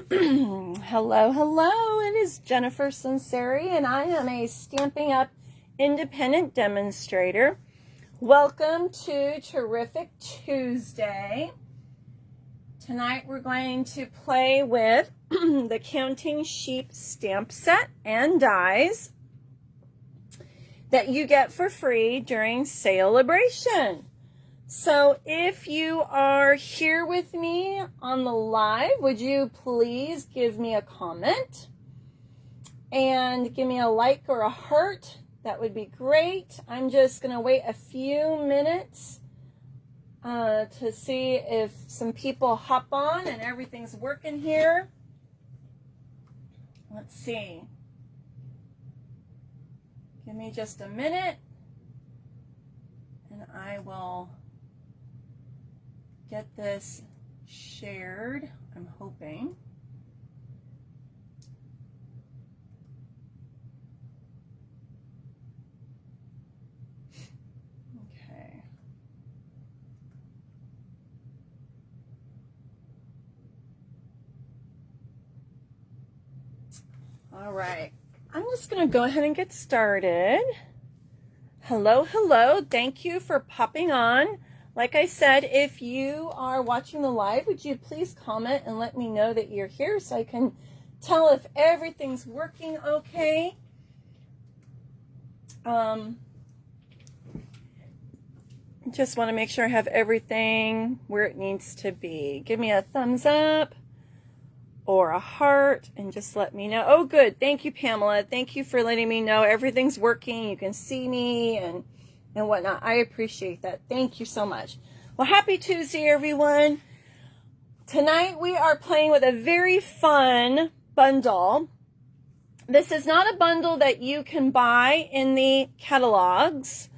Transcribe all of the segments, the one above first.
Hello, hello. It is Jennifer Sinceri, and I am a Stampin' Up! Independent demonstrator. Welcome to Terrific Tuesday. Tonight we're going to play with the Counting Sheep stamp set and dies that you get for free during Celebration. So if you are here with me on the live, would you please give me a comment and give me a like or a heart? That would be great. I'm just going to wait a few minutes to see if some people hop on and everything's working here. Let's see. Give me just a minute and I will get this shared, I'm hoping. Okay. All right. I'm just going to go ahead and get started. Hello, hello. Thank you for popping on. Like I said, if you are watching the live, would you please comment and let me know that you're here so I can tell if everything's working okay. Just want to make sure I have everything where it needs to be. Give me a thumbs up or a heart and just let me know. Oh, good. Thank you, Pamela. Thank you for letting me know everything's working. You can see me and whatnot. I appreciate that. Thank you so much. Well, happy Tuesday, everyone. Tonight we are playing with a very fun bundle. This is not a bundle that you can buy in the catalogs.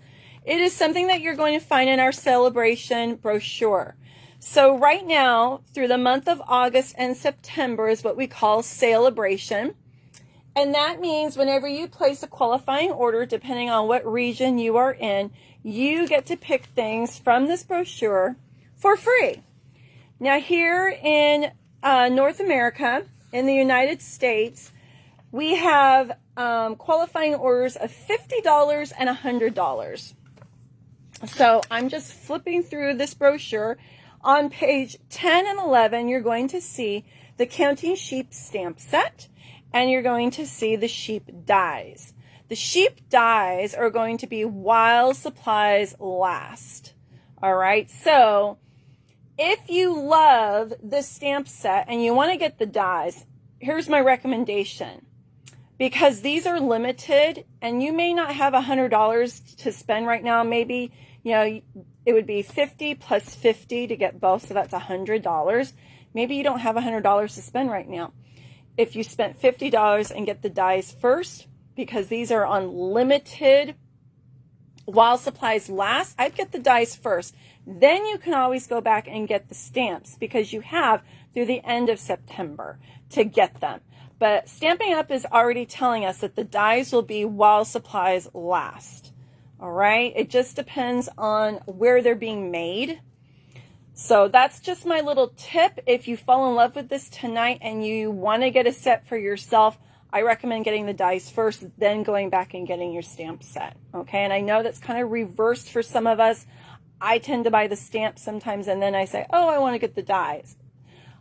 It is something that you're going to find in our Celebration brochure. So right now, through the month of August and September is what we call Celebration. And that means whenever you place a qualifying order, depending on what region you are in, you get to pick things from this brochure for free. Now here in North America, in the United States, we have qualifying orders of $50 and $100. So I'm just flipping through this brochure. On page 10 and 11, you're going to see the Counting Sheep stamp set. And you're going to see the sheep dies. The sheep dies are going to be while supplies last. All right, so if you love this stamp set and you want to get the dies, here's my recommendation. Because these are limited and you may not have $100 to spend right now. Maybe, you know, it would be 50 plus 50 to get both, so that's $100. Maybe you don't have $100 to spend right now. If you spent $50 and get the dies first, because these are unlimited while supplies last, I'd get the dies first. Then you can always go back and get the stamps because you have through the end of September to get them. But Stampin' Up! Is already telling us that the dies will be while supplies last. All right? It just depends on where they're being made. So that's just my little tip. If you fall in love with this tonight and you want to get a set for yourself, I recommend getting the dies first, then going back and getting your stamp set. Okay, and I know that's kind of reversed for some of us. I tend to buy the stamp sometimes and then I say, oh, I want to get the dies.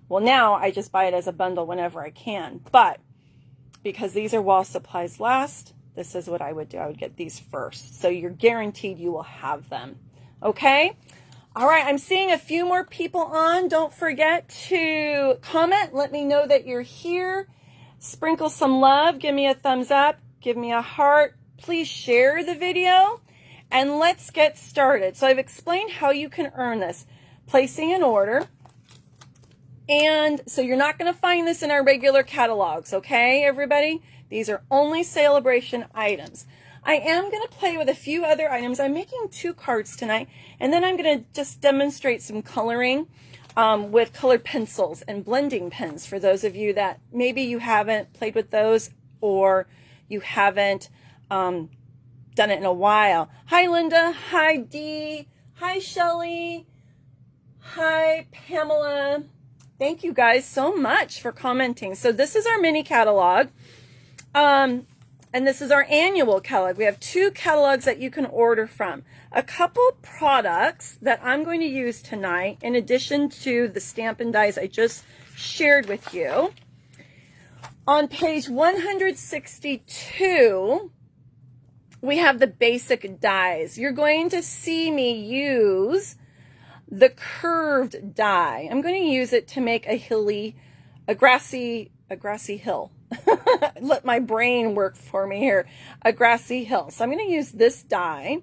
Well, now I just buy it as a bundle whenever I can. But because these are while supplies last, this is what I would do. I would get these first. So you're guaranteed you will have them. Okay? All right, I'm seeing a few more people on. Don't forget to comment. Let me know that you're here. Sprinkle some love. Give me a thumbs up. Give me a heart. Please share the video. And let's get started. So I've explained how you can earn this. Placing an order. And so you're not going to find this in our regular catalogs, okay, everybody? These are only Celebration items. I am going to play with a few other items. I'm making 2 cards tonight, and then I'm going to just demonstrate some coloring with colored pencils and blending pens for those of you that maybe you haven't played with those or you haven't done it in a while. Hi, Linda. Hi, Dee. Hi, Shelly. Hi, Pamela. Thank you guys so much for commenting. So this is our mini catalog. And this is our annual catalog. We have 2 catalogs that you can order from. A couple products that I'm going to use tonight, in addition to the Stampin' dies I just shared with you. On page 162, we have the basic dies. You're going to see me use the curved die. I'm going to use it to make a grassy hill. Let my brain work for me here. A grassy hill. So I'm going to use this die.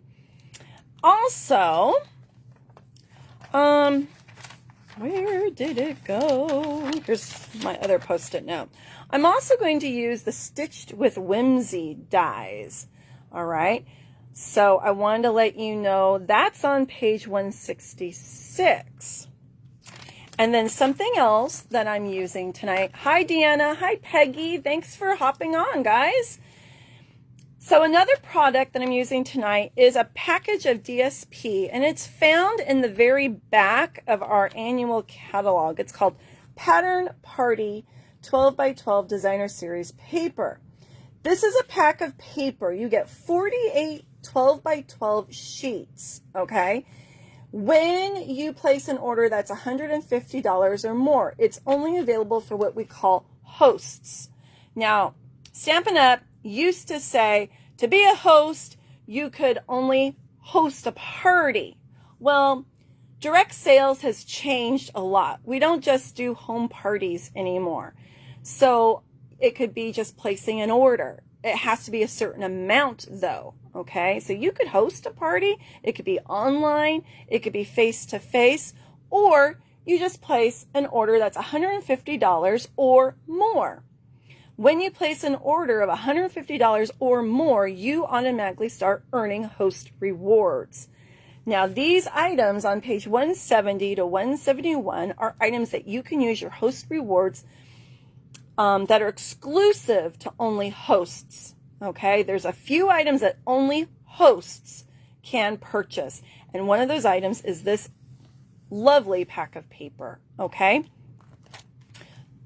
Also, where did it go? Here's my other Post-it note. I'm also going to use the Stitched with Whimsy dies. All right. So I wanted to let you know that's on page 166. And then something else that I'm using tonight. Hi, Deanna. Hi, Peggy. Thanks for hopping on, guys. So another product that I'm using tonight is a package of DSP, and it's found in the very back of our annual catalog. It's called Pattern Party 12 by 12 Designer Series paper. This is a pack of paper. You get 48 12 by 12 sheets, okay? When you place an order that's $150 or more, it's only available for what we call hosts. Now, Stampin' Up! Used to say to be a host, you could only host a party. Well, direct sales has changed a lot. We don't just do home parties anymore. So it could be just placing an order. It has to be a certain amount though. Okay, so you could host a party, it could be online, it could be face-to-face, or you just place an order that's $150 or more. When you place an order of $150 or more, you automatically start earning host rewards. Now, these items on page 170 to 171 are items that you can use your host rewards that are exclusive to only hosts. Okay, there's a few items that only hosts can purchase. And one of those items is this lovely pack of paper. Okay.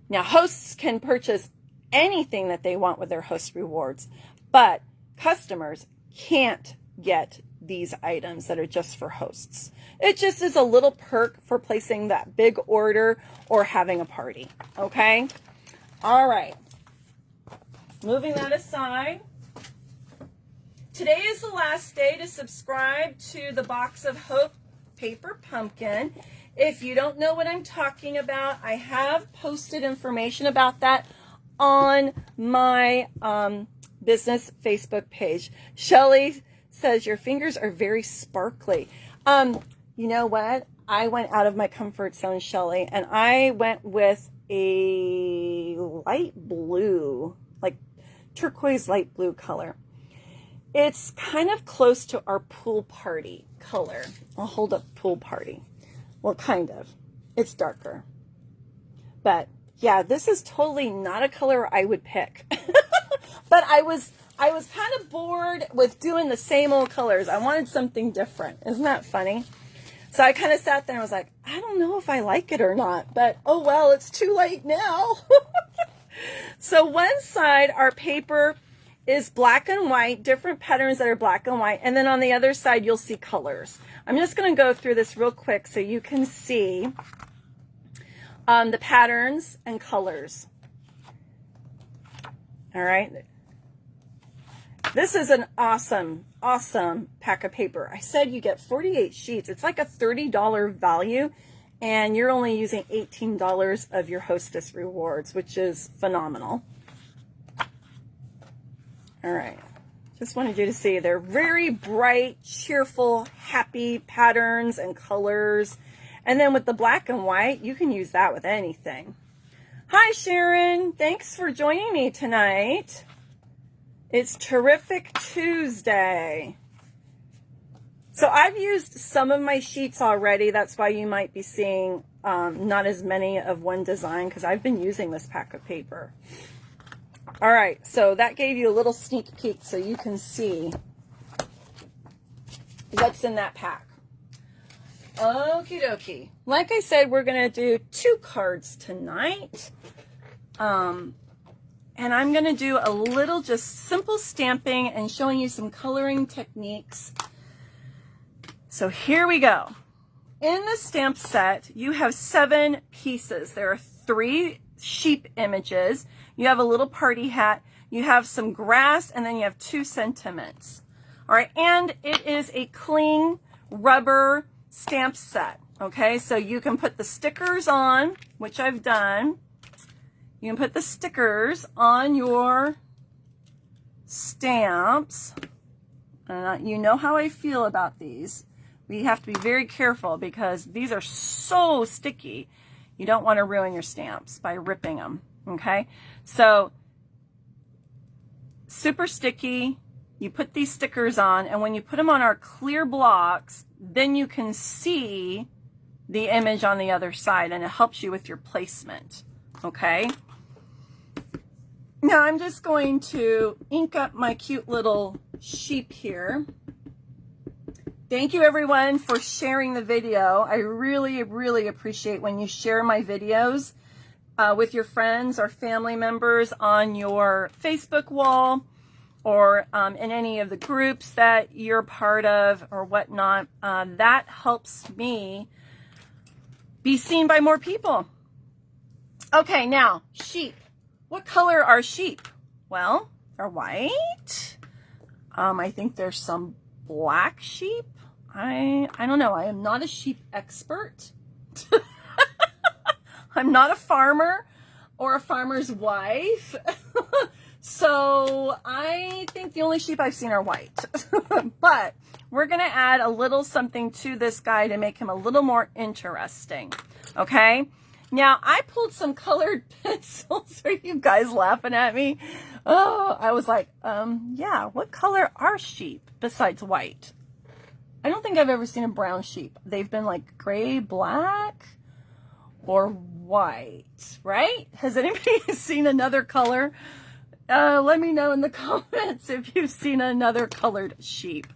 Now, hosts can purchase anything that they want with their host rewards, but customers can't get these items that are just for hosts. It just is a little perk for placing that big order or having a party. Okay. All right. Moving that aside, today is the last day to subscribe to the Box of Hope Paper Pumpkin. If you don't know what I'm talking about, I have posted information about that on my business Facebook page. Shelly says your fingers are very sparkly. You know what? I went out of my comfort zone, Shelly, and I went with a light blue, like turquoise light blue color. It's kind of close to our pool party color. I'll hold up pool party. Well, kind of. It's darker. But yeah, this is totally not a color I would pick. But I was kind of bored with doing the same old colors. I wanted something different. Isn't that funny? So I kind of sat there and was like, I don't know if I like it or not, but oh well, it's too late now. So one side, our paper is black and white, different patterns that are black and white, and then on the other side, you'll see colors. I'm just going to go through this real quick so you can see the patterns and colors. All right. This is an awesome, awesome pack of paper. I said you get 48 sheets. It's like a $30 value, and you're only using $18 of your hostess rewards, which is phenomenal. All right. Just wanted you to see they're very bright, cheerful, happy patterns and colors. And then with the black and white, you can use that with anything. Hi, Sharon. Thanks for joining me tonight. It's Terrific Tuesday. So I've used some of my sheets already. That's why you might be seeing not as many of one design, because I've been using this pack of paper. All right, so that gave you a little sneak peek so you can see what's in that pack. Okie dokie. Like I said, we're going to do 2 cards tonight. And I'm going to do a little just simple stamping and showing you some coloring techniques. So here we go. In the stamp set, you have 7 pieces. There are 3 sheep images. You have a little party hat. You have some grass, and then you have 2 sentiments. All right, and it is a cling rubber stamp set. Okay, so you can put the stickers on, which I've done. You can put the stickers on your stamps. You know how I feel about these. We have to be very careful because these are so sticky. You don't want to ruin your stamps by ripping them. Okay, so super sticky. You put these stickers on, and when you put them on our clear blocks, then you can see the image on the other side, and it helps you with your placement. Okay, now I'm just going to ink up my cute little sheep here. Thank you everyone for sharing the video. I really, really appreciate when you share my videos with your friends or family members on your Facebook wall or in any of the groups that you're part of or whatnot. That helps me be seen by more people. Okay, now, sheep. What color are sheep? Well, they're white. I think there's some black sheep. I don't know. I am not a sheep expert. I'm not a farmer or a farmer's wife. So I think the only sheep I've seen are white. But we're going to add a little something to this guy to make him a little more interesting. Okay? Now, I pulled some colored pencils. Are you guys laughing at me? Oh, I was like, yeah, what color are sheep besides white? I don't think I've ever seen a brown sheep. They've been like gray, black, or white, right? Has anybody seen another color? Let me know in the comments if you've seen another colored sheep.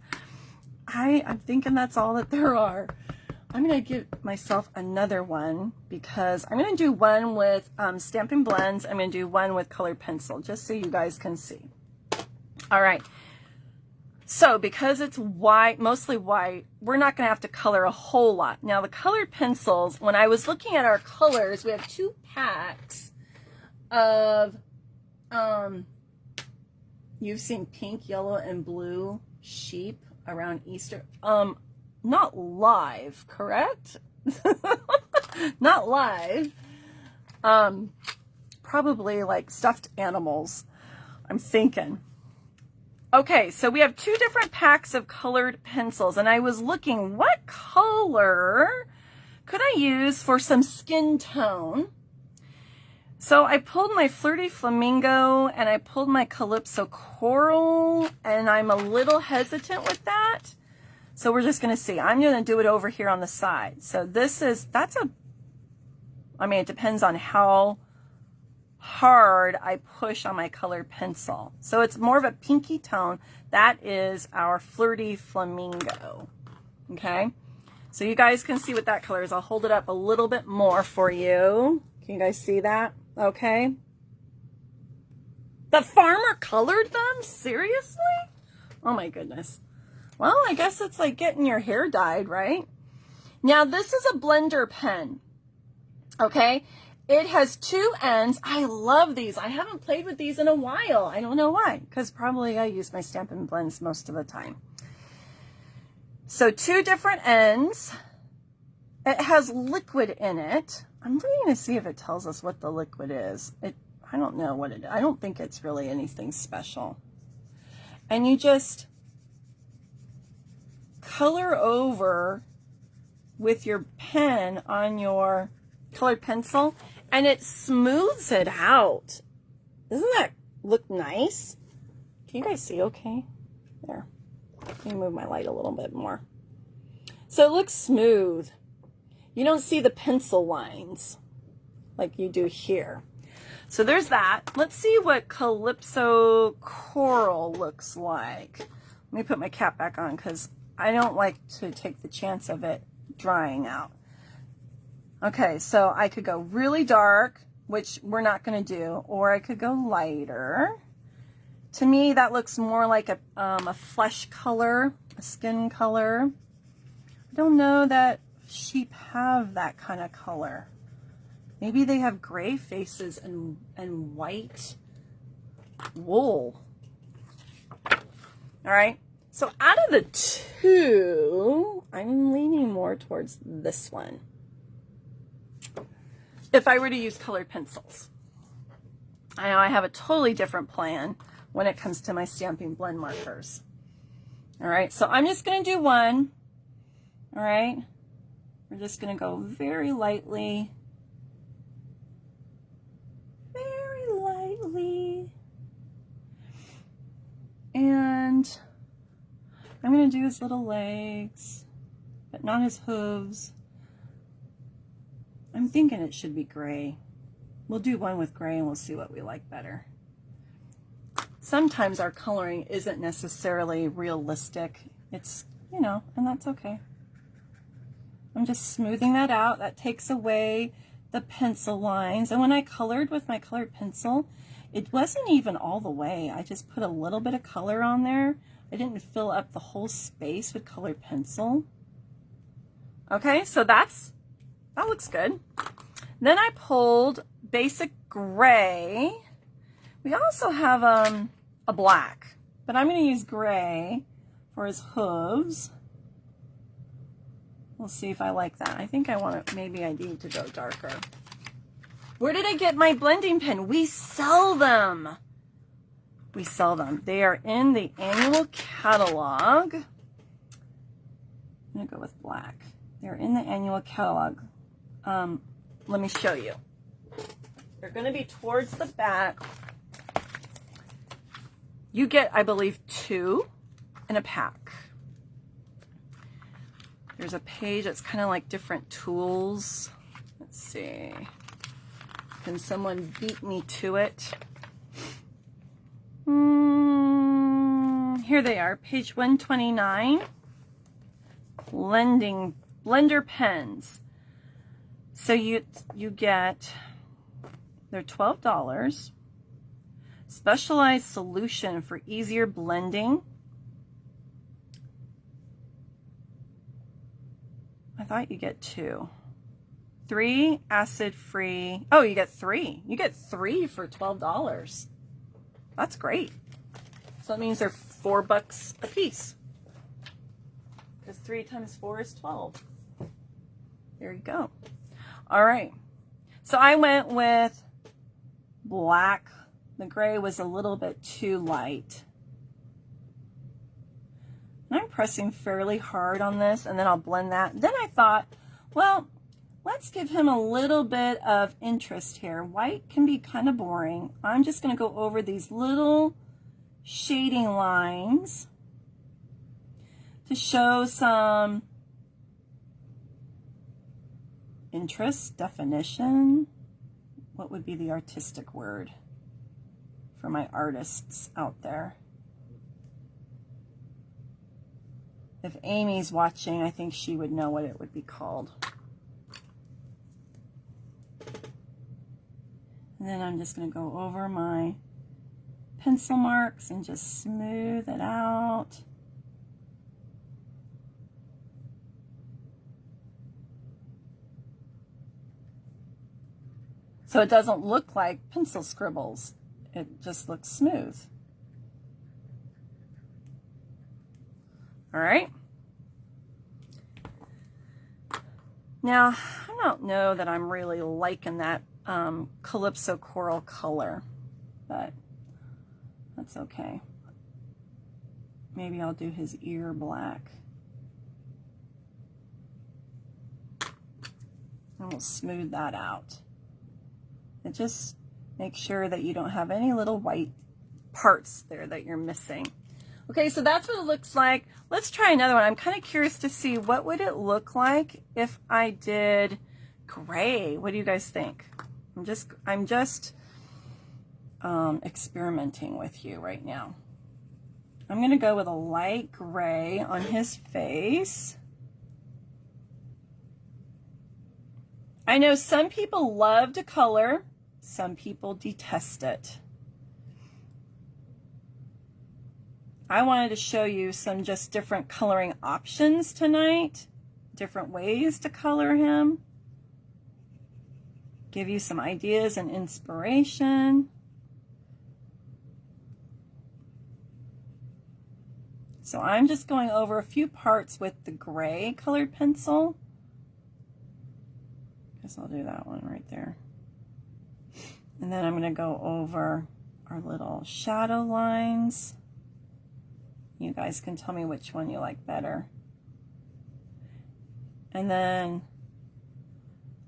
I'm thinking that's all that there are. I'm going to give myself another one because I'm going to do one with Stampin' Blends. I'm going to do one with colored pencil just so you guys can see. All right. So because it's white, mostly white, we're not going to have to color a whole lot. Now the colored pencils, when I was looking at our colors, we have 2 packs of, you've seen pink, yellow, and blue sheep around Easter. Not live, correct? Not live. Probably like stuffed animals, I'm thinking. Okay, so we have 2 different packs of colored pencils, and I was looking, what color could I use for some skin tone? So I pulled my Flirty Flamingo, and I pulled my Calypso Coral, and I'm a little hesitant with that. So we're just going to see. I'm going to do it over here on the side. So I mean, it depends on how hard I push on my colored pencil. So it's more of a pinky tone. That is our Flirty Flamingo. Okay, so you guys can see what that color is. I'll hold it up a little bit more for you. Can you guys see that? Okay. The farmer colored them? Seriously? Oh my goodness. Well, I guess it's like getting your hair dyed, right? Now this is a blender pen. Okay. It has 2 ends. I love these. I haven't played with these in a while. I don't know why, because probably I use my Stampin' Blends most of the time. So 2 different ends. It has liquid in it. I'm looking to see if it tells us what the liquid is. I don't know what it is. I don't think it's really anything special. And you just color over with your pen on your colored pencil, and it smooths it out. Doesn't that look nice? Can you guys see okay? There. Let me move my light a little bit more. So it looks smooth. You don't see the pencil lines like you do here. So there's that. Let's see what Calypso Coral looks like. Let me put my cap back on because I don't like to take the chance of it drying out. Okay, so I could go really dark, which we're not going to do, or I could go lighter. To me, that looks more like a flesh color, a skin color. I don't know that sheep have that kind of color. Maybe they have gray faces and white wool. All right, so out of the two, I'm leaning more towards this one. If I were to use colored pencils. I know I have a totally different plan when it comes to my stamping blend markers. All right, so I'm just going to do one. All right, we're just going to go very lightly. Very lightly. And I'm going to do his little legs, but not his hooves. I'm thinking it should be gray. We'll do one with gray and we'll see what we like better. Sometimes our coloring isn't necessarily realistic. It's, you know, and that's okay. I'm just smoothing that out. That takes away the pencil lines. And when I colored with my colored pencil, it wasn't even all the way. I just put a little bit of color on there. I didn't fill up the whole space with colored pencil. Okay, so that looks good. Then I pulled basic gray. We also have a black, but I'm going to use gray for his hooves. We'll see if I like that. I think I want to, maybe I need to go darker. Where did I get my blending pen? We sell them. We sell them. They are in the annual catalog. I'm going to go with black. They're in the annual catalog. Let me show you. They're going to be towards the back. You get, I believe, 2 in a pack. There's a page that's kind of like different tools. Let's see. Can someone beat me to it? Here they are, page 129. Blender pens. So you get, they're $12. Specialized solution for easier blending. I thought you get 2. 3 acid-free. Oh, you get 3. You get 3 for $12. That's great. So that means they're $4 a piece. Because 3 times 4 is 12. There you go. All right. So I went with black. The gray was a little bit too light. And I'm pressing fairly hard on this, and then I'll blend that. Then I thought, well, let's give him a little bit of interest here. White can be kind of boring. I'm just going to go over these little shading lines to show some interest, definition. What would be the artistic word for my artists out there? If Amy's watching, I think she would know what it would be called. And then I'm just going to go over my pencil marks and just smooth it out. So it doesn't look like pencil scribbles. It just looks smooth. All right. Now, I don't know that I'm really liking that Calypso Coral color, but that's okay. Maybe I'll do his ear black. And we'll smooth that out. And just make sure that you don't have any little white parts there that you're missing. Okay, so that's what it looks like. Let's try another one. I'm kind of curious to see what would it look like if I did gray. What do you guys think? I'm just experimenting with you right now. I'm going to go with a light gray on his face. I know some people love to color, some people detest it. I wanted to show you some just different coloring options tonight, different ways to color him, give you some ideas and inspiration. So I'm just going over a few parts with the gray colored pencil. Guess I'll do that one right there. And then I'm going to go over our little shadow lines. You guys can tell me which one you like better. And then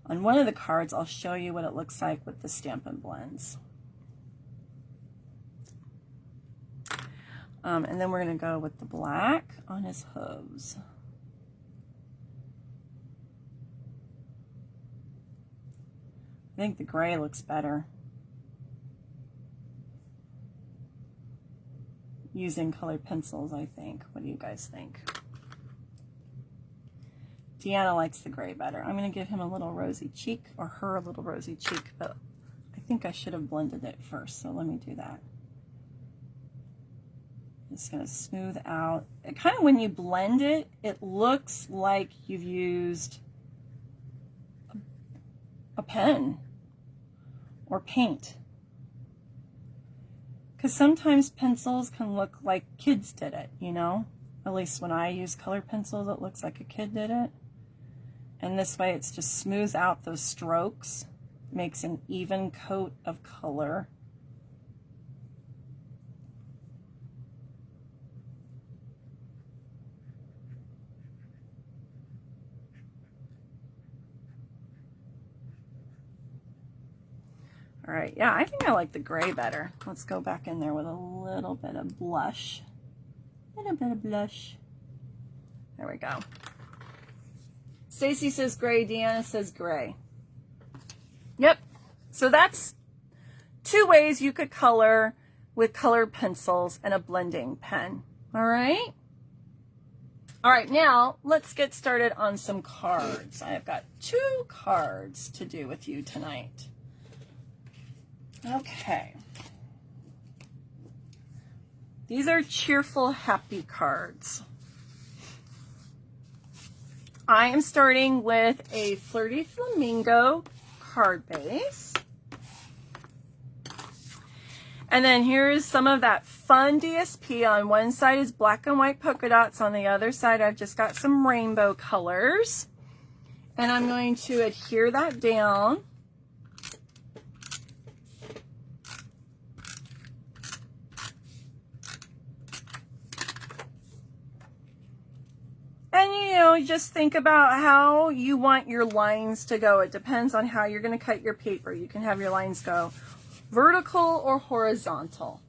on one of the cards, I'll show you what it looks like with the Stampin' blends. And then we're going to go with the black on his hooves. I think the gray looks better using colored pencils, I think. What do you guys think? Deanna likes the gray better. I'm going to give him a little rosy cheek, or her a little rosy cheek, but I think I should have blended it first, so let me do that. Just going to smooth out. It kind of, when you blend it, it looks like you've used a pen or paint. Because sometimes pencils can look like kids did it, you know? At least when I use colored pencils, it looks like a kid did it. And this way, it's just smooths out those strokes, makes an even coat of color. All right, yeah, I think I like the gray better. Let's go back in there with a little bit of blush. A little bit of blush. There we go. Stacy says gray, Deanna says gray. Yep, so that's two ways you could color with colored pencils and a blending pen. All right? All right, now let's get started on some cards. I have got 2 cards to do with you tonight. Okay. These are cheerful, happy cards. I am starting with a Flirty Flamingo card base. And then here's some of that fun DSP. On one side is black and white polka dots. On the other side, I've just got some rainbow colors. And I'm going to adhere that down. And, you know, just think about how you want your lines to go. It depends on how you're going to cut your paper. You can have your lines go vertical or horizontal.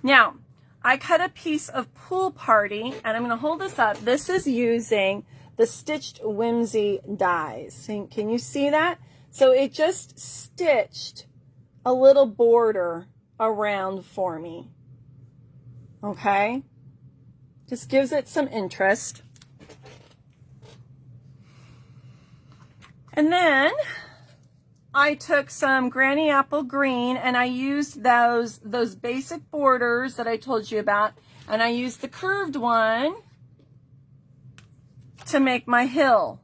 Now, I cut a piece of Pool Party, and I'm going to hold this up. This is using the Stitched Whimsy dies. Can you see that? So it just stitched a little border around for me. Okay? Just gives it some interest. And then I took some Granny Apple Green and I used those basic borders that I told you about, and I used the curved one to make my hill.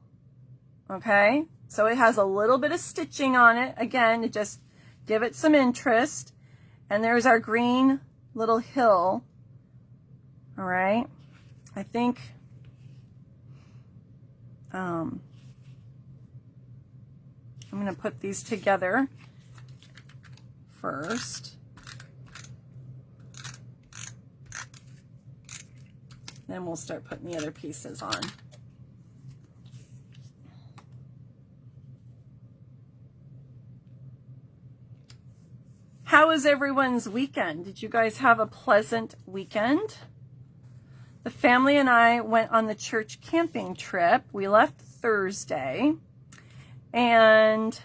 Okay? So it has a little bit of stitching on it, again, to just give it some interest. And there's our green little hill. All right? I think I'm going to put these together first. Then we'll start putting the other pieces on. How was everyone's weekend? Did you guys have a pleasant weekend? The family and I went on the church camping trip. We left Thursday, and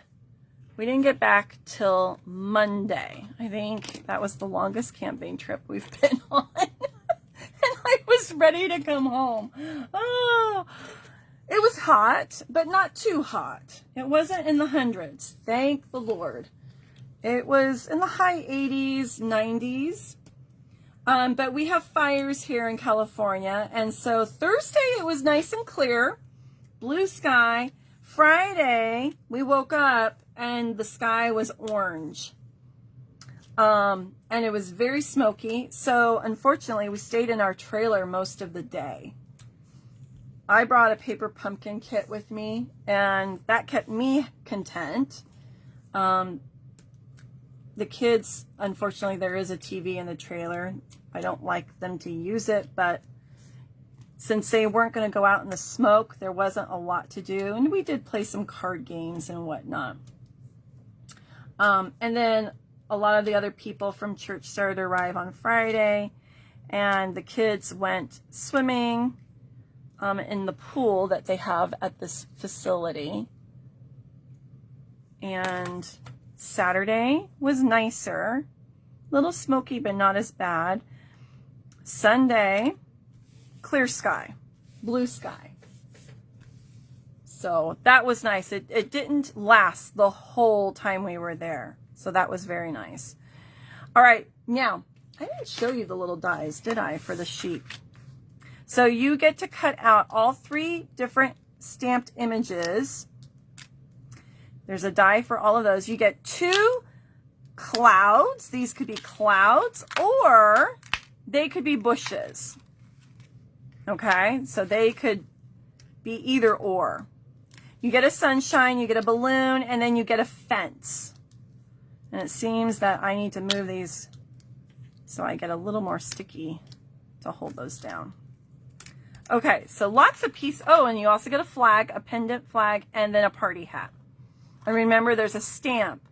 we didn't get back till Monday. I think that was the longest camping trip we've been on. And I was ready to come home. Oh, It was hot, but not too hot. It wasn't in the hundreds, thank the Lord. It was in the high 80s, 90s. But we have fires here in California. And so Thursday, it was nice and clear, blue sky. Friday, we woke up and the sky was orange. And it was very smoky. So unfortunately, we stayed in our trailer most of the day. I brought a paper pumpkin kit with me, and that kept me content. The kids, unfortunately, there is a TV in the trailer. I don't like them to use it, but since they weren't going to go out in the smoke, there wasn't a lot to do. And we did play some card games and whatnot. And then a lot of the other people from church started to arrive on Friday, and the kids went swimming in the pool that they have at this facility. And Saturday was nicer, a little smoky, but not as bad. Sunday, clear sky, blue sky. So that was nice. It didn't last the whole time we were there. So that was very nice. All right, now, I didn't show you the little dies, did I, for the sheep? So you get to cut out all 3 different stamped images. There's a die for all of those. You get 2 clouds. These could be clouds, or they could be bushes. Okay, so they could be either or. You get a sunshine, you get a balloon, and then you get a fence. And it seems that I need to move these so I get a little more sticky to hold those down. Okay, so lots of pieces. Oh, and you also get a flag, a pendant flag, and then a party hat. And remember, there's a stamp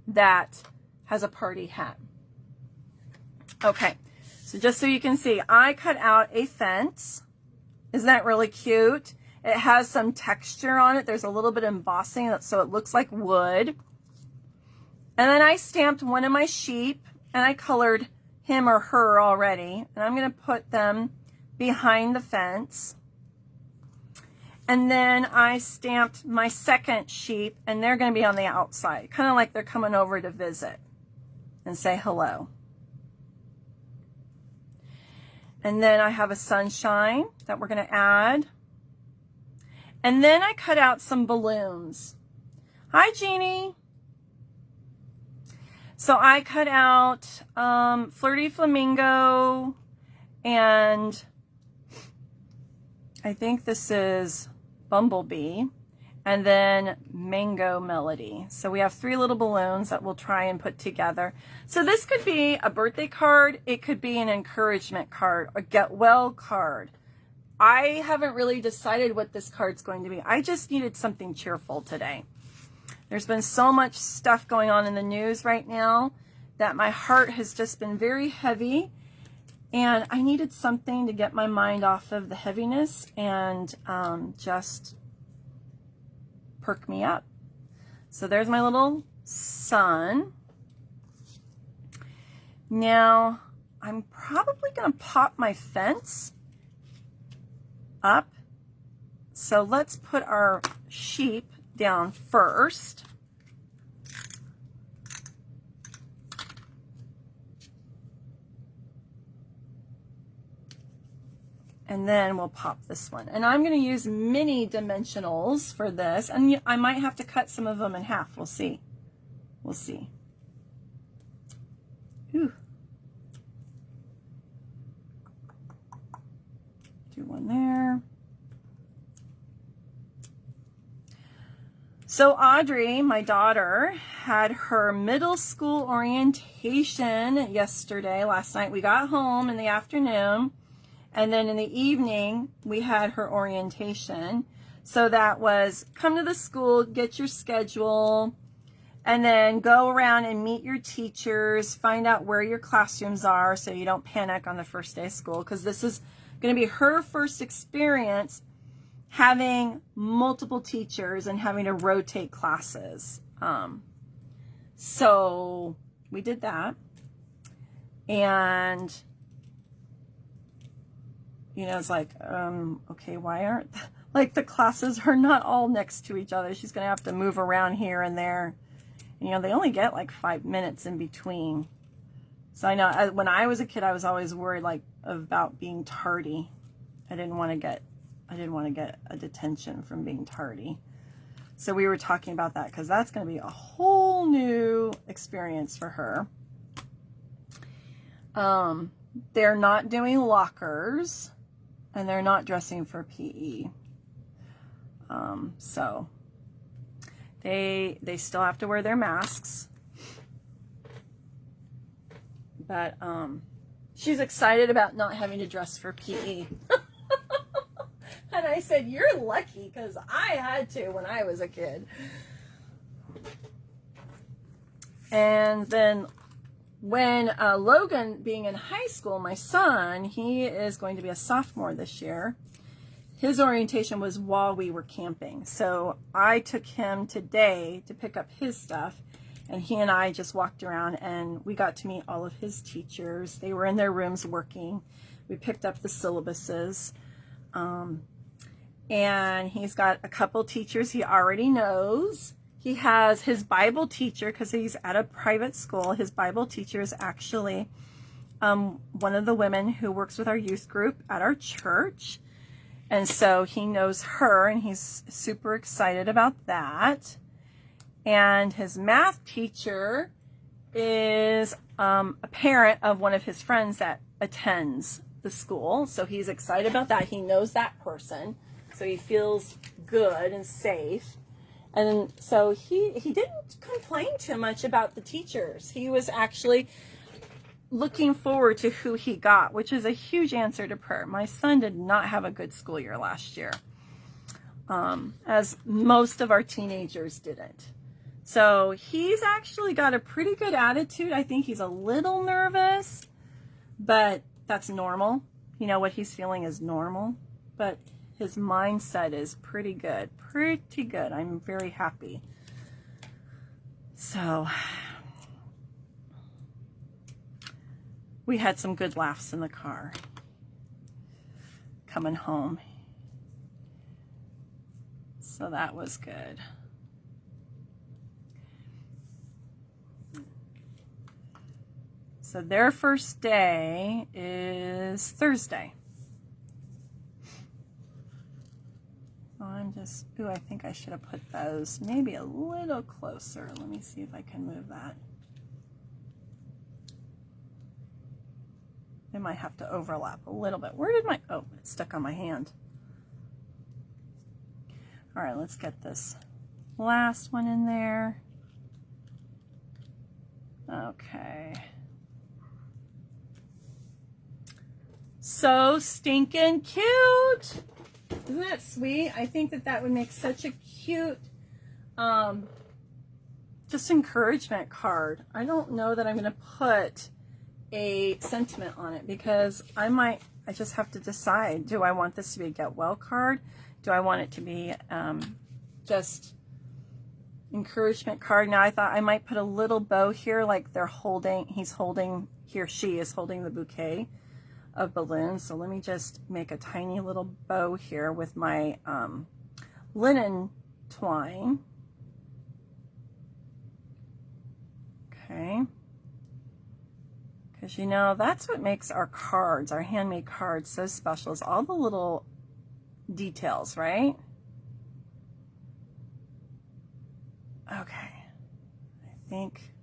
that has a party hat. Okay, so just so you can see, I cut out a fence. Isn't that really cute? It has some texture on it. There's a little bit of embossing, so it looks like wood. And then I stamped one of my sheep, and I colored him or her already. And I'm going to put them behind the fence. And then I stamped my second sheep, and they're going to be on the outside, kind of like they're coming over to visit and say hello. And then I have a sunshine that we're going to add. And then I cut out some balloons. Hi, Jeannie. So I cut out Flirty Flamingo, and I think this is Bumblebee, and then Mango Melody. So we have 3 little balloons that we'll try and put together. So this could be a birthday card. It could be an encouragement card, a get well card. I haven't really decided what this card's going to be. I just needed something cheerful today. There's been so much stuff going on in the news right now that my heart has just been very heavy, and I needed something to get my mind off of the heaviness and just perk me up. So there's my little sun. Now I'm probably going to pop my fence up. So let's put our sheep down first. And then we'll pop this one. And I'm going to use mini dimensionals for this. And I might have to cut some of them in half. We'll see. We'll see. Whew. Do one there. So Audrey, my daughter, had her middle school orientation yesterday. Last night we got home in the afternoon. And then in the evening, we had her orientation. So that was come to the school, get your schedule, and then go around and meet your teachers, find out where your classrooms are so you don't panic on the first day of school, because this is going to be her first experience having multiple teachers and having to rotate classes. So we did that. And you know, it's like, okay, why like the classes are not all next to each other. She's going to have to move around here and there. You know, they only get like 5 minutes in between. So I know when I was a kid, I was always worried like about being tardy. I didn't want to get a detention from being tardy. So we were talking about that because that's going to be a whole new experience for her. They're not doing lockers and they're not dressing for PE. So they still have to wear their masks. But she's excited about not having to dress for PE. And I said, you're lucky because I had to when I was a kid. And then when Logan, being in high school, my son, he is going to be a sophomore this year. His orientation was while we were camping. So I took him today to pick up his stuff. And he and I just walked around and we got to meet all of his teachers. They were in their rooms working. We picked up the syllabuses. And he's got a couple teachers he already knows. He has his Bible teacher, because he's at a private school. His Bible teacher is actually one of the women who works with our youth group at our church. And so he knows her and he's super excited about that. And his math teacher is a parent of one of his friends that attends the school. So he's excited about that. He knows that person. So he feels good and safe. And so he didn't complain too much about the teachers. He was actually looking forward to who he got, which is a huge answer to prayer. My son did not have a good school year last year, as most of our teenagers didn't. So he's actually got a pretty good attitude. I think he's a little nervous, but that's normal. You know, what he's feeling is normal, but his mindset is pretty good. Pretty good. I'm very happy. So we had some good laughs in the car coming home. So that was good. So their first day is Thursday. I'm just, ooh, I think I should have put those maybe a little closer. Let me see if I can move that. They might have to overlap a little bit. Where did my, oh, it's stuck on my hand. All right, let's get this last one in there. Okay. So stinking cute. Isn't that sweet? I think that that would make such a cute, just encouragement card. I don't know that I'm going to put a sentiment on it because I just have to decide, do I want this to be a get well card? Do I want it to be just encouragement card? Now I thought I might put a little bow here, like they're holding, he or she is holding the bouquet of balloons. So let me just make a tiny little bow here with my linen twine. Okay. Because you know, that's what makes our cards, our handmade cards, so special, is all the little details, right? Okay. I think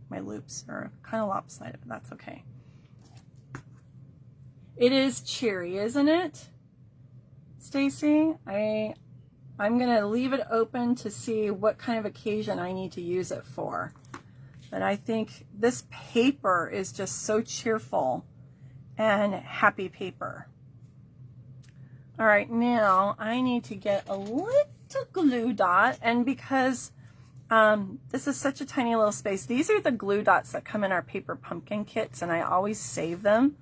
my loops are kind of lopsided, but that's okay. It is cheery, isn't it, Stacy? I'm going to leave it open to see what kind of occasion I need to use it for. But I think this paper is just so cheerful and happy paper. All right, now I need to get a little glue dot, and because this is such a tiny little space, these are the glue dots that come in our paper pumpkin kits, and I always save them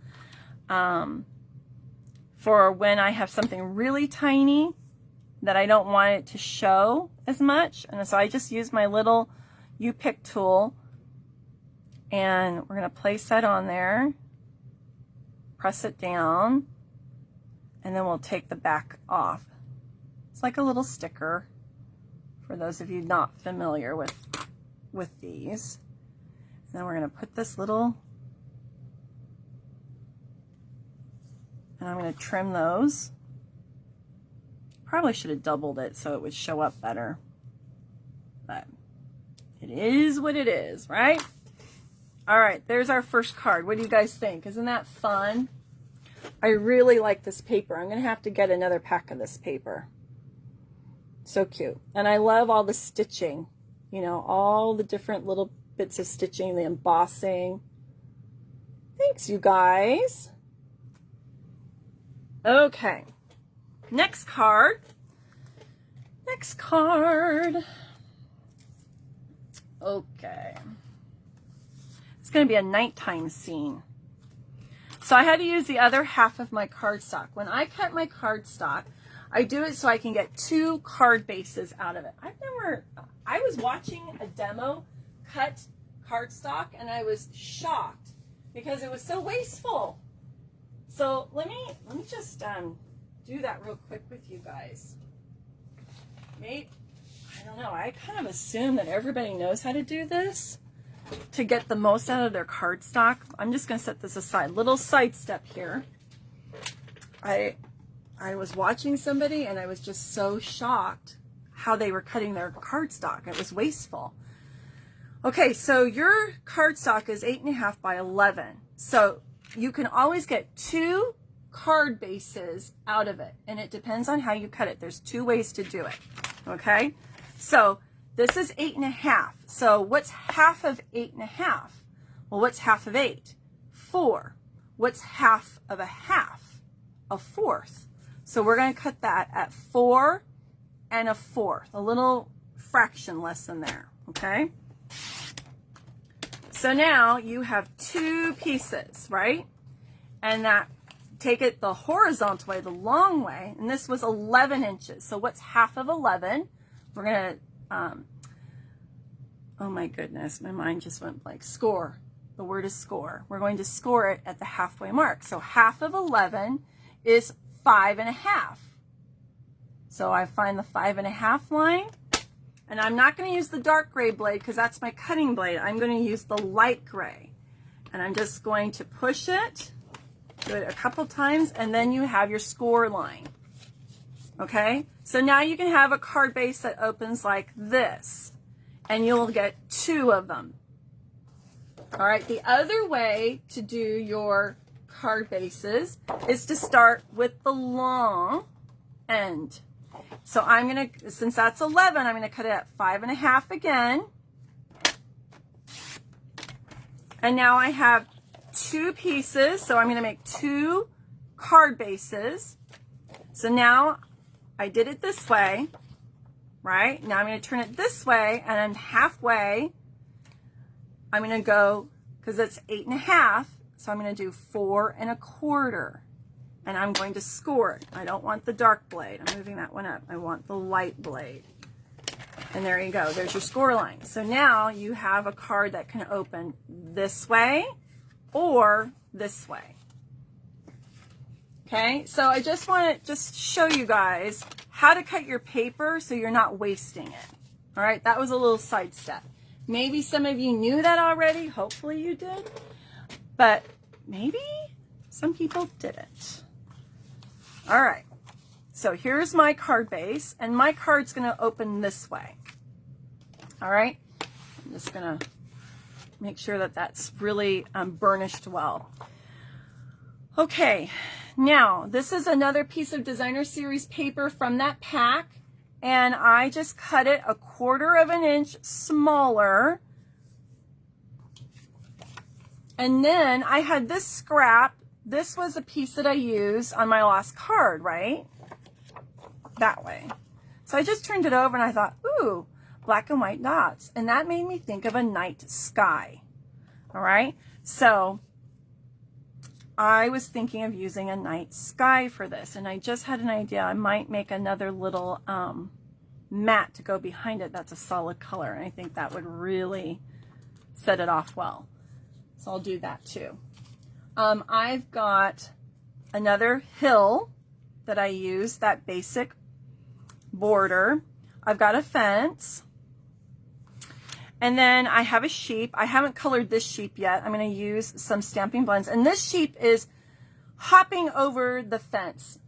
for when I have something really tiny that I don't want it to show as much. And so I just use my little U-pick tool, and we're going to place that on there, press it down, and then we'll take the back off. like a little sticker for those of you not familiar with these. And then we're going to put this little, and I'm going to trim those. Probably should have doubled it so it would show up better, but it is what it is, right? All right, there's our first card. What do you guys think? Isn't that fun? I really like this paper. I'm going to have to get another pack of this paper. So cute. And I love all the stitching, you know, all the different little bits of stitching, the embossing. Thanks, you guys. Okay. Next card. Next card. Okay. It's going to be a nighttime scene. So I had to use the other half of my cardstock. When I cut my cardstock, I do it so I can get 2 card bases out of it. I was watching a demo cut cardstock and I was shocked because it was so wasteful. So let me just do that real quick with you guys. Maybe, I don't know, I kind of assume that everybody knows how to do this to get the most out of their cardstock. I'm just going to set this aside. Little side step here. I was watching somebody and I was just so shocked how they were cutting their cardstock. It was wasteful. Okay, so your cardstock is 8.5 by 11. So you can always get 2 card bases out of it, and it depends on how you cut it. There's 2 ways to do it. Okay, so this is 8.5. So what's half of 8.5? Well, what's half of 8? 4. What's half of a half? A fourth. So we're going to cut that at 4 and a fourth, a little fraction less than there. Okay. So now you have 2 pieces, right? And that, take it the horizontal way, the long way, and this was 11 inches. So what's half of 11? We're going to, oh my goodness, my mind just went blank. Score. The word is score. We're going to score it at the halfway mark. So half of 11 is 5.5. So I find the 5.5 line, and I'm not going to use the dark gray blade because that's my cutting blade. I'm going to use the light gray, and I'm just going to push it, do it a couple times, and then you have your score line. Okay, so now you can have a card base that opens like this, and you'll get 2 of them. All right, the other way to do your card bases is to start with the long end. So I'm going to, since that's 11, I'm going to cut it at 5.5 again. And now I have 2 pieces, so I'm going to make 2 card bases. So now I did it this way, right? Now I'm going to turn it this way, and then halfway, I'm going to go, because it's 8.5, so I'm going to do 4 1/4. And I'm going to score it. I don't want the dark blade. I'm moving that one up. I want the light blade. And there you go. There's your score line. So now you have a card that can open this way or this way. Okay, so I just want to show you guys how to cut your paper so you're not wasting it. All right, that was a little side step. Maybe some of you knew that already. Hopefully you did. But maybe some people didn't. All right, so here's my card base, and my card's going to open this way. All right, I'm just going to make sure that that's really burnished well. Okay, now this is another piece of Designer Series paper from that pack, and I just cut it 1/4 inch smaller. And then I had this scrap. This was a piece that I used on my last card, right? That way. So I just turned it over and I thought, ooh, black and white dots. And that made me think of a night sky. All right. So I was thinking of using a night sky for this. And I just had an idea. I might make another little mat to go behind it. That's a solid color. And I think that would really set it off well. So I'll do that too. I've got another hill that I use, that basic border. I've got a fence. And then I have a sheep. I haven't colored this sheep yet. I'm going to use some Stampin' blends. And this sheep is hopping over the fence.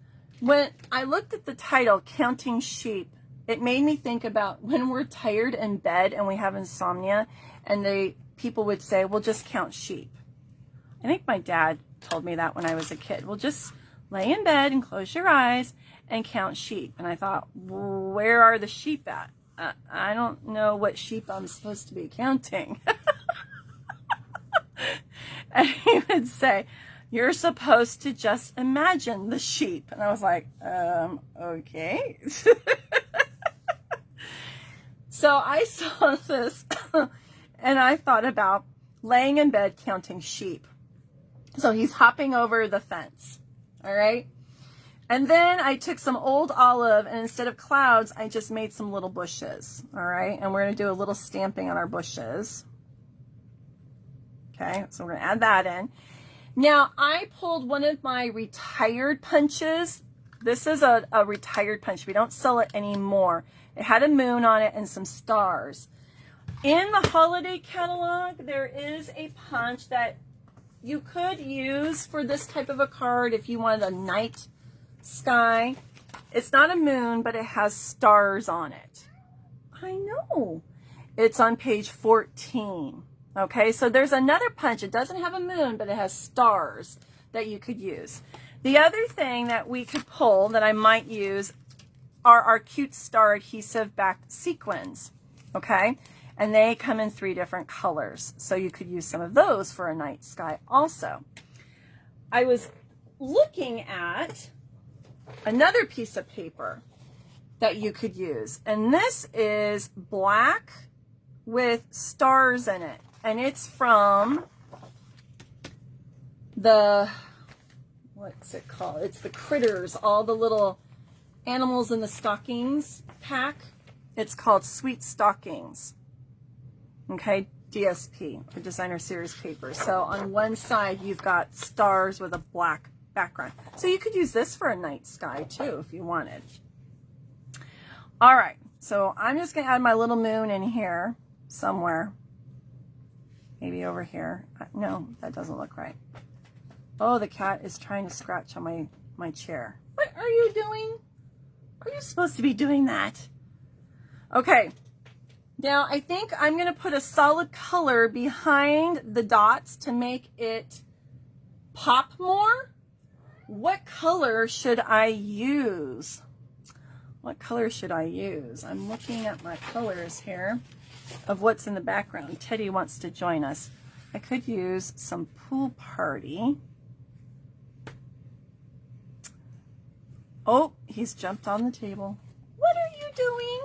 When I looked at the title, Counting Sheep, it made me think about when we're tired in bed and we have insomnia, and people would say, well, just count sheep. I think my dad told me that when I was a kid. Well, just lay in bed and close your eyes and count sheep. And I thought, where are the sheep at? I don't know what sheep I'm supposed to be counting. And he would say, you're supposed to just imagine the sheep. And I was like, okay. So I saw this and I thought about laying in bed counting sheep. So he's hopping over the fence. All right. And then I took some old olive, and instead of clouds, I just made some little bushes. All right. And we're going to do a little stamping on our bushes. Okay. So we're going to add that in. Now, I pulled one of my retired punches. This is a retired punch. We don't sell it anymore. It had a moon on it and some stars. In the holiday catalog, there is a punch that you could use for this type of a card if you wanted a night sky. It's not a moon, but it has stars on it. I know. It's on page 14. Okay, so there's another punch. It doesn't have a moon, but it has stars that you could use. The other thing that we could pull that I might use are our cute star adhesive back sequins. Okay, and they come in 3 different colors. So you could use some of those for a night sky also. I was looking at another piece of paper that you could use, and this is black with stars in it, and it's from the, what's it called? It's the Critters, all the little animals in the stockings pack. It's called Sweet Stockings. Okay, DSP, or Designer Series paper. So on one side you've got stars with a black background. So you could use this for a night sky too if you wanted. All right, so I'm just going to add my little moon in here somewhere. Maybe over here. No, that doesn't look right. Oh, the cat is trying to scratch on my chair. What are you doing? Are you supposed to be doing that? Okay. Now, I think I'm going to put a solid color behind the dots to make it pop more. What color should I use? What color should I use? I'm looking at my colors here of what's in the background. Teddy wants to join us. I could use some Pool Party. Oh, he's jumped on the table. What are you doing?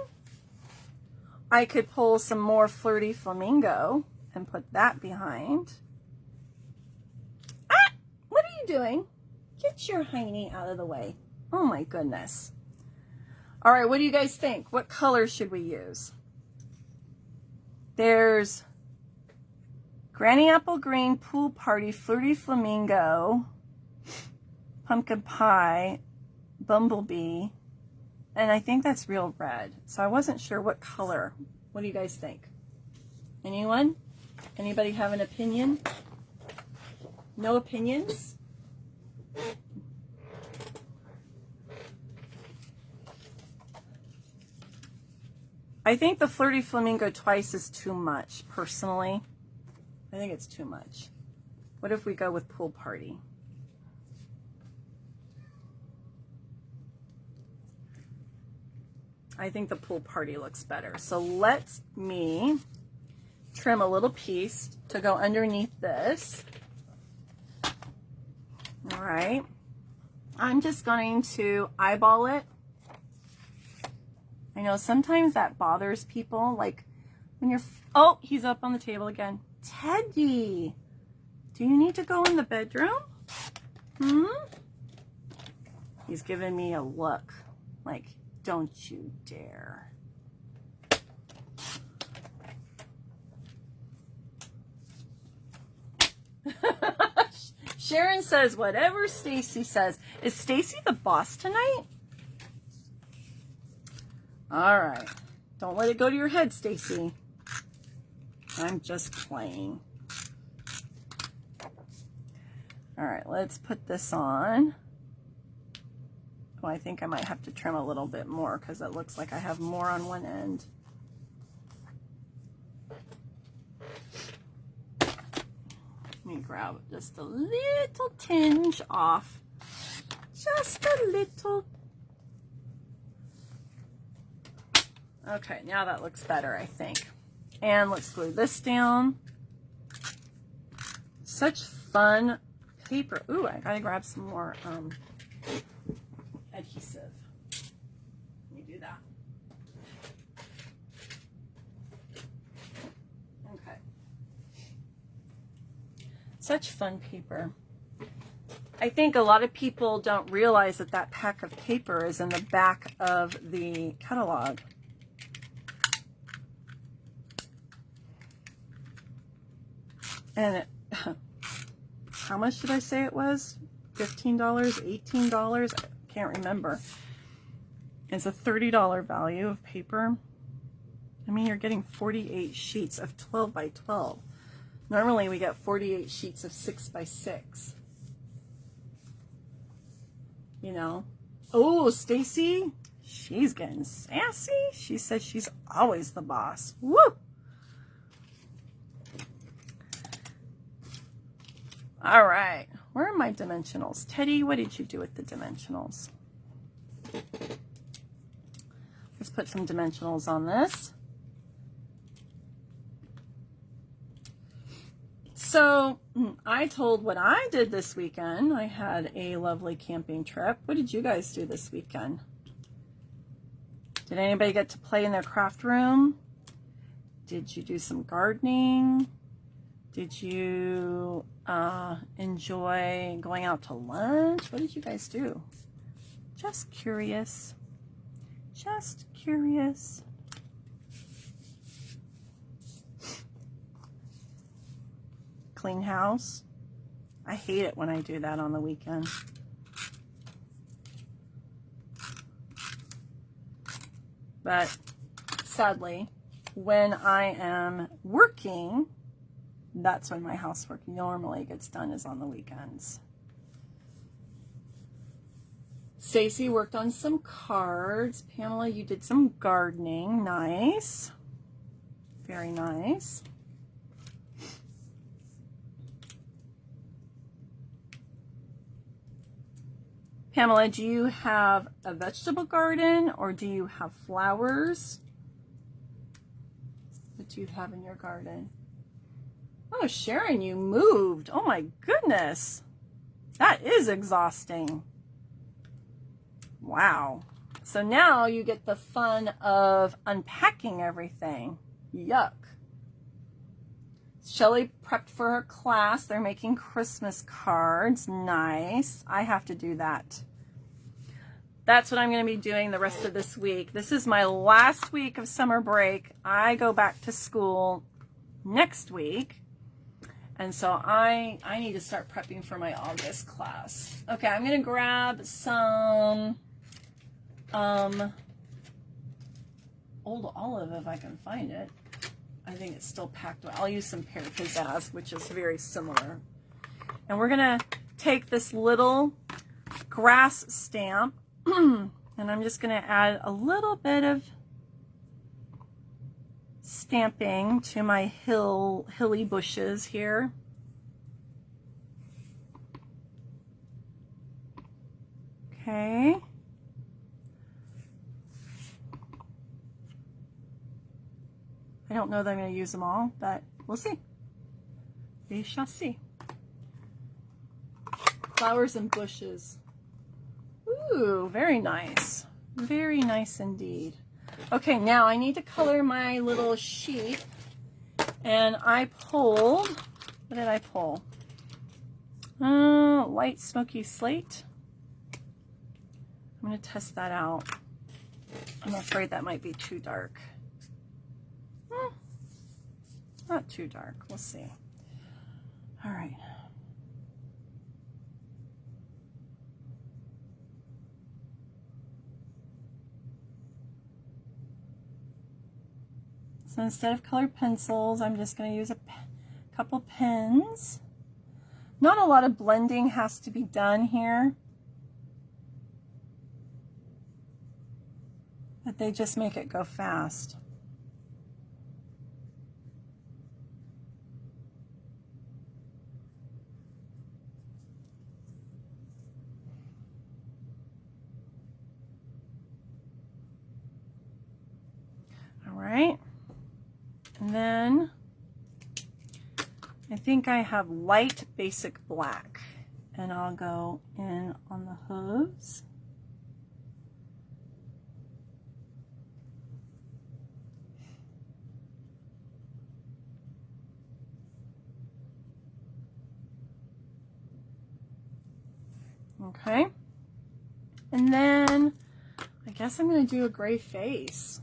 I could pull some more Flirty Flamingo and put that behind. Ah! What are you doing? Get your hiney out of the way. Oh my goodness. All right, what do you guys think? What color should we use? There's Granny Apple Green, Pool Party, Flirty Flamingo, Pumpkin Pie, Bumblebee, and I think that's Real Red. So I wasn't sure what color. What do you guys think? Anyone? Anybody have an opinion? No opinions? I think the Flirty Flamingo twice is too much, personally. I think it's too much. What if we go with Pool Party? I think the Pool Party looks better. So let me trim a little piece to go underneath this. All right. I'm just going to eyeball it. I know sometimes that bothers people, like when you're, oh, he's up on the table again. Teddy, do you need to go in the bedroom? He's giving me a look like, don't you dare. Sharon says, whatever Stacy says. Is Stacy the boss tonight? All right. Don't let it go to your head, Stacy. I'm just playing. All right, let's put this on. Oh, I think I might have to trim a little bit more because it looks like I have more on one end. Let me grab just a little tinge off. Just a little. Okay, now that looks better, I think. And let's glue this down. Such fun paper. Ooh, I gotta grab some more adhesive. Let me do that. Okay. Such fun paper. I think a lot of people don't realize that that pack of paper is in the back of the catalog. And it, how much did I say it was? $15, $18? I can't remember. It's a $30 value of paper. I mean, you're getting 48 sheets of 12 by 12. Normally we get 48 sheets of 6 by 6. You know? Oh, Stacy, she's getting sassy. She says she's always the boss. Woo! All right, where are my dimensionals? Teddy, what did you do with the dimensionals? Let's put some dimensionals on this. So I told what I did this weekend. I had a lovely camping trip. What did you guys do this weekend? Did anybody get to play in their craft room? Did you do some gardening? Did you enjoy going out to lunch? What did you guys do? Just curious. Just curious. Clean house. I hate it when I do that on the weekend. But sadly, when I am working, that's when my housework normally gets done, is on the weekends. Stacy worked on some cards. Pamela, you did some gardening. Nice. Very nice. Pamela, do you have a vegetable garden or do you have flowers? What do you have in your garden? Oh, Sharon, you moved. Oh my goodness. That is exhausting. Wow. So now you get the fun of unpacking everything. Yuck. Shelly prepped for her class. They're making Christmas cards. Nice. I have to do that. That's what I'm going to be doing the rest of this week. This is my last week of summer break. I go back to school next week. And so I need to start prepping for my August class. Okay, I'm going to grab some Old Olive if I can find it. I think it's still packed. I'll use some Pear Pizzazz, which is very similar. And we're going to take this little grass stamp and I'm just going to add a little bit of stamping to my hilly bushes here. Okay. I don't know that I'm going to use them all, but we'll see. We shall see. Flowers and bushes. Ooh, very nice. Very nice indeed. Okay, now I need to color my little sheet. And I pulled, what did I pull? Light smoky slate. I'm going to test that out. I'm afraid that might be too dark. Not too dark. We'll see. All right. So instead of colored pencils, I'm just going to use a couple pens. Not a lot of blending has to be done here, but they just make it go fast. All right, and then I think I have light basic black, and I'll go in on the hooves. Okay, and then I guess I'm going to do a gray face.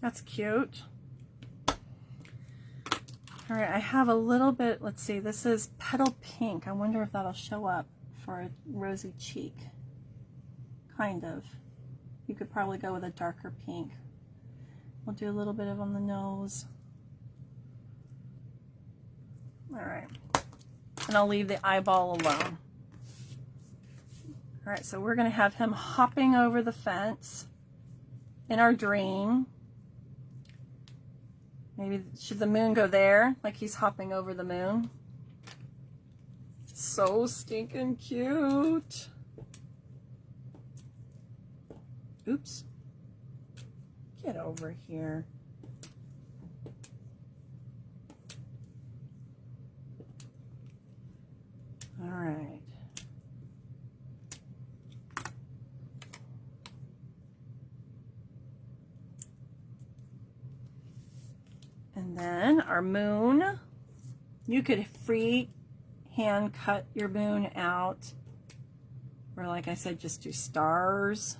That's cute. All right, I have a little bit, let's see, this is Petal Pink. I wonder if that'll show up for a rosy cheek. Kind of. You could probably go with a darker pink. We'll do a little bit of on the nose. All right, and I'll leave the eyeball alone. All right, so we're gonna have him hopping over the fence in our dream. Maybe should the moon go there, like he's hopping over the moon? So stinking cute. Oops. Get over here. All right. And then our moon, you could free hand cut your moon out, or like I said, just do stars.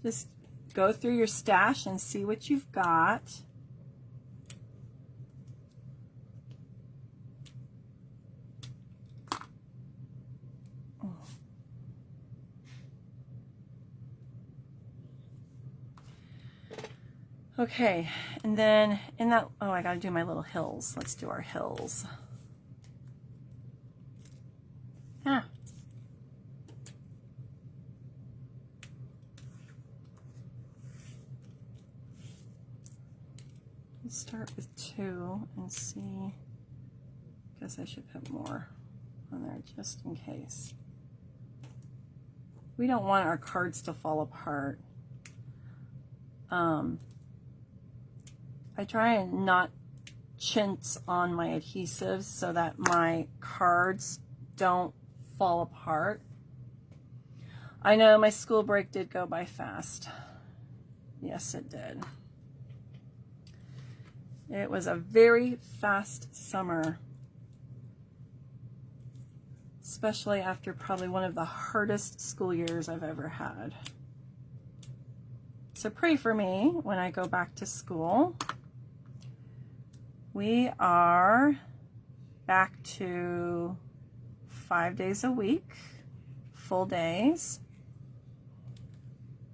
Just go through your stash and see what you've got. Okay, and then in that, oh, I gotta do my little hills. Let's do our hills. Ah. Let's start with 2 and see. Guess I should put more on there just in case. We don't want our cards to fall apart. I try and not chintz on my adhesives so that my cards don't fall apart. I know my school break did go by fast. Yes, it did. It was a very fast summer, especially after probably one of the hardest school years I've ever had. So pray for me when I go back to school. We are back to 5 days a week, full days.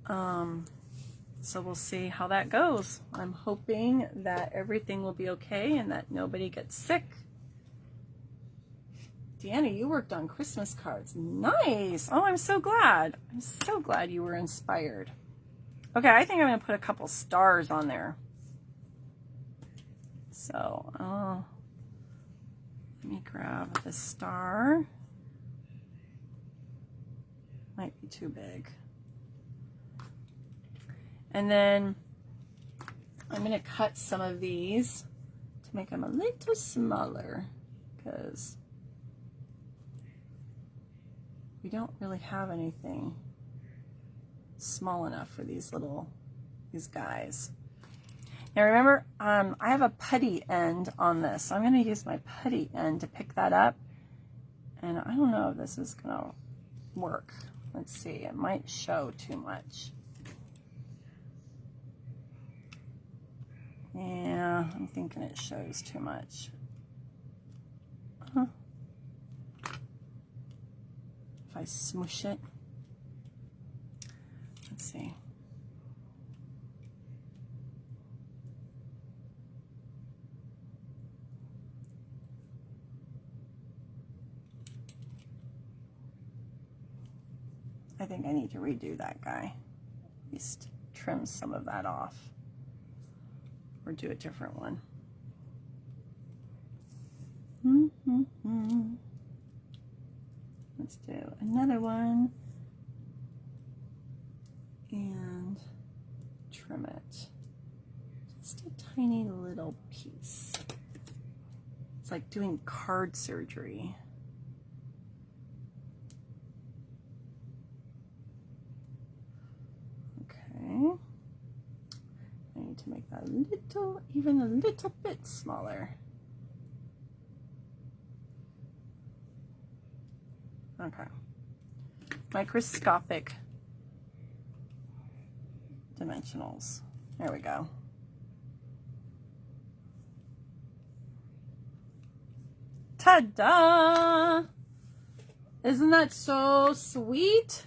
So we'll see how that goes. I'm hoping that everything will be okay and that nobody gets sick. Deanna, you worked on Christmas cards. Nice. Oh, I'm so glad. I'm so glad you were inspired. Okay, I think I'm going to put a couple stars on there. So, let me grab the star. Might be too big. And then I'm going to cut some of these to make them a little smaller because we don't really have anything small enough for these guys. Now remember, I have a putty end on this, so I'm going to use my putty end to pick that up. And I don't know if this is going to work. Let's see, it might show too much. Yeah, I'm thinking it shows too much. Huh. If I smoosh it. Let's see. I think I need to redo that guy. At least trim some of that off. Or do a different one. Let's do another one. And trim it. Just a tiny little piece. It's like doing card surgery. Okay. I need to make that a little, even a little bit smaller. Okay. Microscopic dimensionals. There we go. Ta-da! Isn't that so sweet?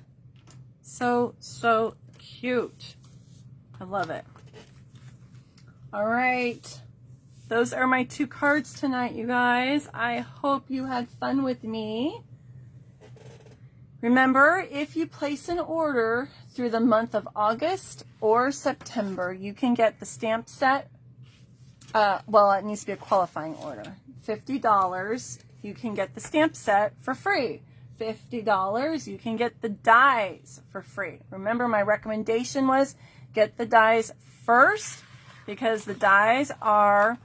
So cute. I love it. All right. Those are my 2 cards tonight, you guys. I hope you had fun with me. Remember, if you place an order through the month of August or September, you can get the stamp set. Well, it needs to be a qualifying order. $50, you can get the stamp set for free. $50, you can get the dies for free. Remember, my recommendation was get the dies first because the dies are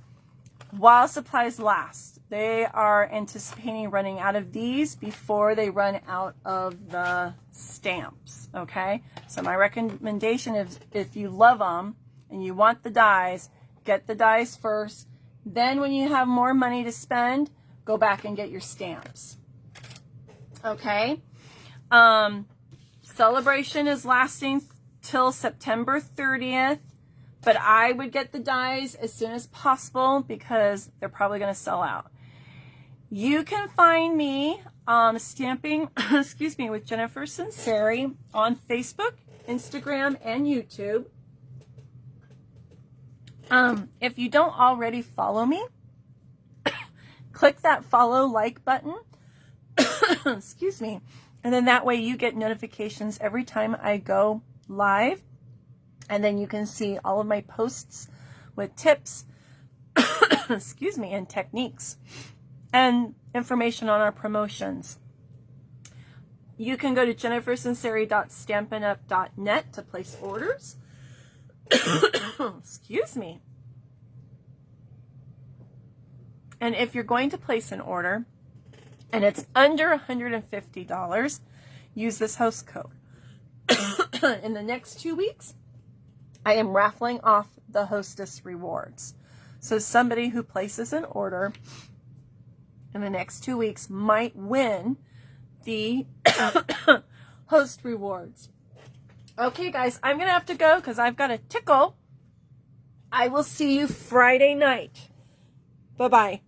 while supplies last. They are anticipating running out of these before they run out of the stamps, okay? So my recommendation is if you love them and you want the dies, get the dies first. Then when you have more money to spend, go back and get your stamps. Okay? Celebration is lasting till September 30th, but I would get the dies as soon as possible because they're probably going to sell out. You can find me stamping, excuse me, with Jennifer Sinceri on Facebook, Instagram, and YouTube. If you don't already follow me, click that follow like button. Excuse me. And then that way you get notifications every time I go live. And then you can see all of my posts with tips, excuse me, and techniques and information on our promotions. You can go to jennifersinceri.stampinup.net to place orders. Excuse me. And if you're going to place an order and it's under $150, use this host code. In the next 2 weeks, I am raffling off the hostess rewards. So somebody who places an order in the next 2 weeks might win the host rewards. Okay, guys, I'm going to have to go because I've got a tickle. I will see you Friday night. Bye-bye.